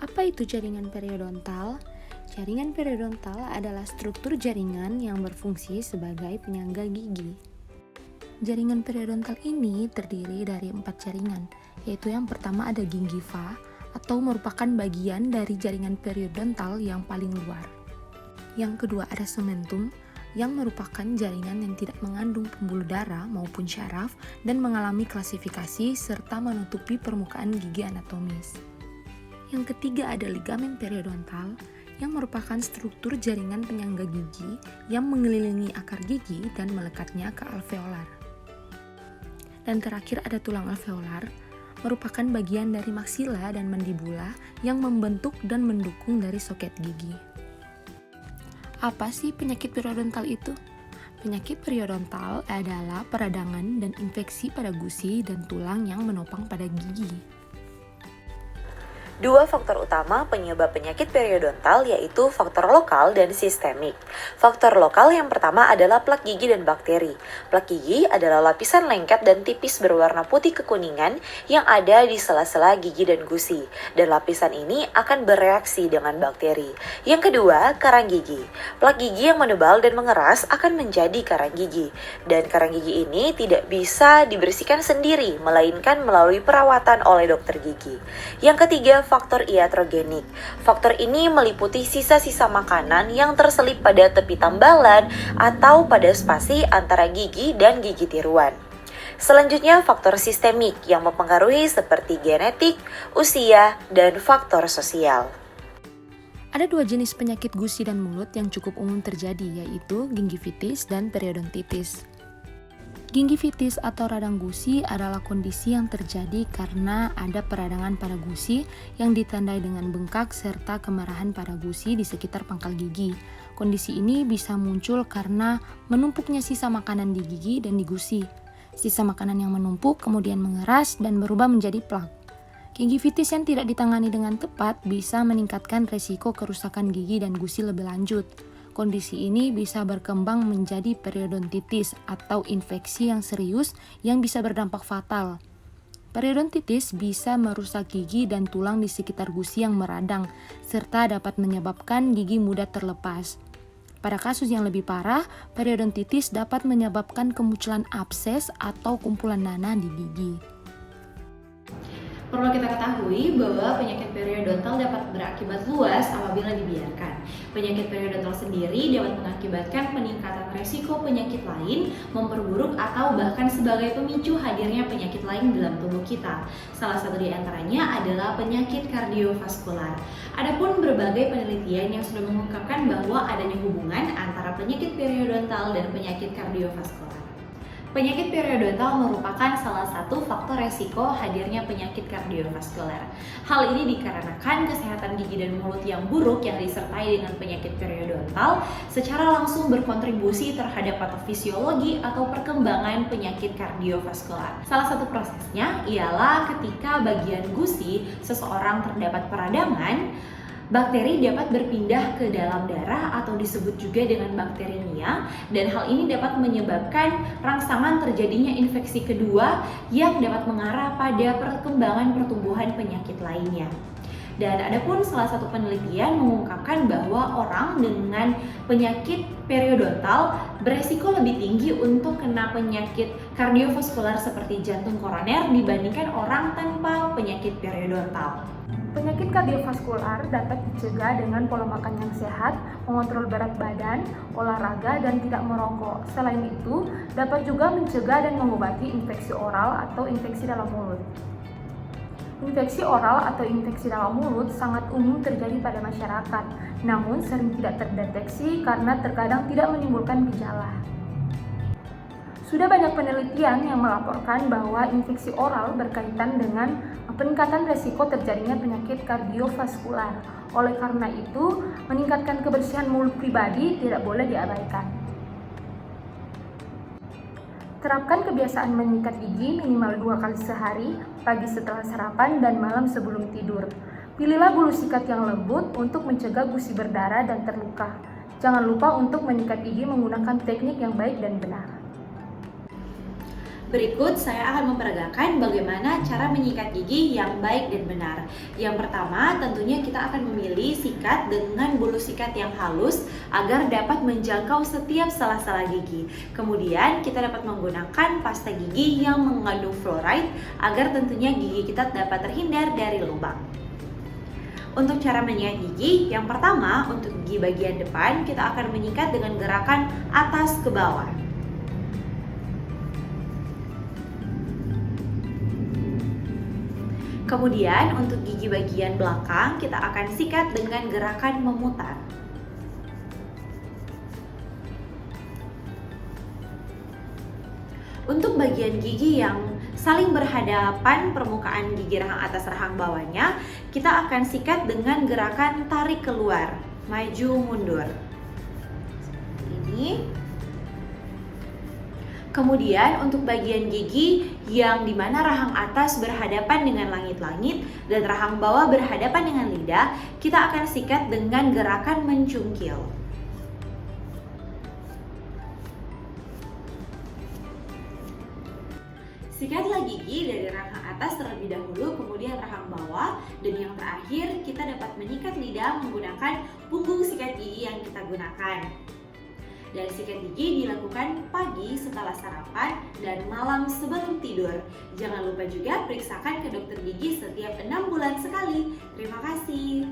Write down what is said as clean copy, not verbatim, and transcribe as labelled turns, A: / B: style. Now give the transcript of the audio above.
A: Apa itu jaringan periodontal? Jaringan periodontal adalah struktur jaringan yang berfungsi sebagai penyangga gigi. Jaringan periodontal ini terdiri dari 4 jaringan, yaitu yang pertama ada gingiva, atau merupakan bagian dari jaringan periodontal yang paling luar. Yang kedua ada cementum, yang merupakan jaringan yang tidak mengandung pembuluh darah maupun syaraf dan mengalami klasifikasi serta menutupi permukaan gigi anatomis. Yang ketiga ada ligamen periodontal, yang merupakan struktur jaringan penyangga gigi yang mengelilingi akar gigi dan melekatnya ke alveolar. Dan terakhir ada tulang alveolar, merupakan bagian dari maksila dan mandibula yang membentuk dan mendukung dari soket gigi. Apa sih penyakit periodontal itu? Penyakit periodontal adalah peradangan dan infeksi pada gusi dan tulang yang menopang pada gigi.
B: Dua faktor utama penyebab penyakit periodontal yaitu faktor lokal dan sistemik. Faktor lokal yang pertama adalah plak gigi dan bakteri. Plak gigi adalah lapisan lengket dan tipis berwarna putih kekuningan yang ada di sela-sela gigi dan gusi. Dan lapisan ini akan bereaksi dengan bakteri. Yang kedua, karang gigi. Plak gigi yang menebal dan mengeras akan menjadi karang gigi. Dan karang gigi ini tidak bisa dibersihkan sendiri, melainkan melalui perawatan oleh dokter gigi. Yang ketiga, faktor iatrogenik. Faktor ini meliputi sisa-sisa makanan yang terselip pada tepi tambalan atau pada spasi antara gigi dan gigi tiruan. Selanjutnya, faktor sistemik yang mempengaruhi seperti genetik, usia, dan faktor sosial.
A: Ada 2 jenis penyakit gusi dan mulut yang cukup umum terjadi, yaitu gingivitis dan periodontitis. Gingivitis atau radang gusi adalah kondisi yang terjadi karena ada peradangan pada gusi yang ditandai dengan bengkak serta kemerahan pada gusi di sekitar pangkal gigi. Kondisi ini bisa muncul karena menumpuknya sisa makanan di gigi dan di gusi. Sisa makanan yang menumpuk kemudian mengeras dan berubah menjadi plak. Gingivitis yang tidak ditangani dengan tepat bisa meningkatkan resiko kerusakan gigi dan gusi lebih lanjut. Kondisi ini bisa berkembang menjadi periodontitis atau infeksi yang serius yang bisa berdampak fatal. Periodontitis bisa merusak gigi dan tulang di sekitar gusi yang meradang, serta dapat menyebabkan gigi mudah terlepas. Pada kasus yang lebih parah, periodontitis dapat menyebabkan kemunculan abses atau kumpulan nanah di gigi.
C: Perlu kita ketahui bahwa penyakit periodontal dapat berakibat luas apabila dibiarkan. Penyakit periodontal sendiri dapat mengakibatkan peningkatan resiko penyakit lain, memperburuk atau bahkan sebagai pemicu hadirnya penyakit lain dalam tubuh kita. Salah satu di antaranya adalah penyakit kardiovaskular. Adapun berbagai penelitian yang sudah mengungkapkan bahwa adanya hubungan antara penyakit periodontal dan penyakit kardiovaskular. Penyakit periodontal merupakan salah satu faktor resiko hadirnya penyakit kardiovaskular. Hal ini dikarenakan kesehatan gigi dan mulut yang buruk yang disertai dengan penyakit periodontal secara langsung berkontribusi terhadap patofisiologi atau perkembangan penyakit kardiovaskular. Salah satu prosesnya ialah ketika bagian gusi seseorang terdapat peradangan, bakteri dapat berpindah ke dalam darah atau disebut juga dengan bakteriemia, dan hal ini dapat menyebabkan rangsangan terjadinya infeksi kedua yang dapat mengarah pada perkembangan pertumbuhan penyakit lainnya. Dan adapun salah satu penelitian mengungkapkan bahwa orang dengan penyakit periodontal beresiko lebih tinggi untuk kena penyakit kardiovaskular seperti jantung koroner dibandingkan orang tanpa penyakit periodontal.
D: Penyakit kardiovaskular dapat dicegah dengan pola makan yang sehat, mengontrol berat badan, olahraga, dan tidak merokok. Selain itu, dapat juga mencegah dan mengobati infeksi oral atau infeksi dalam mulut. Infeksi oral atau infeksi dalam mulut sangat umum terjadi pada masyarakat, namun sering tidak terdeteksi karena terkadang tidak menimbulkan gejala. Sudah banyak penelitian yang melaporkan bahwa infeksi oral berkaitan dengan peningkatan resiko terjadinya penyakit kardiovaskular. Oleh karena itu, meningkatkan kebersihan mulut pribadi tidak boleh diabaikan. Terapkan kebiasaan menyikat gigi minimal 2 kali sehari, pagi setelah sarapan dan malam sebelum tidur. Pilihlah bulu sikat yang lembut untuk mencegah gusi berdarah dan terluka. Jangan lupa untuk menyikat gigi menggunakan teknik yang baik dan benar.
C: Berikut saya akan memperagakan bagaimana cara menyikat gigi yang baik dan benar. Yang pertama, tentunya kita akan memilih sikat dengan bulu sikat yang halus agar dapat menjangkau setiap sela-sela gigi. Kemudian kita dapat menggunakan pasta gigi yang mengandung fluoride agar tentunya gigi kita dapat terhindar dari lubang. Untuk cara menyikat gigi, yang pertama untuk gigi bagian depan kita akan menyikat dengan gerakan atas ke bawah. Kemudian untuk gigi bagian belakang kita akan sikat dengan gerakan memutar. Untuk bagian gigi yang saling berhadapan permukaan gigi rahang atas rahang bawahnya, kita akan sikat dengan gerakan tarik keluar, maju mundur. Seperti ini. Kemudian untuk bagian gigi yang dimana rahang atas berhadapan dengan langit-langit dan rahang bawah berhadapan dengan lidah, kita akan sikat dengan gerakan mencungkil. Sikatlah gigi dari rahang atas terlebih dahulu, kemudian rahang bawah, dan yang terakhir kita dapat menyikat lidah menggunakan punggung sikat gigi yang kita gunakan. Dan sikat gigi dilakukan pagi setelah sarapan dan malam sebelum tidur. Jangan lupa juga periksakan ke dokter gigi setiap 6 bulan sekali. Terima kasih.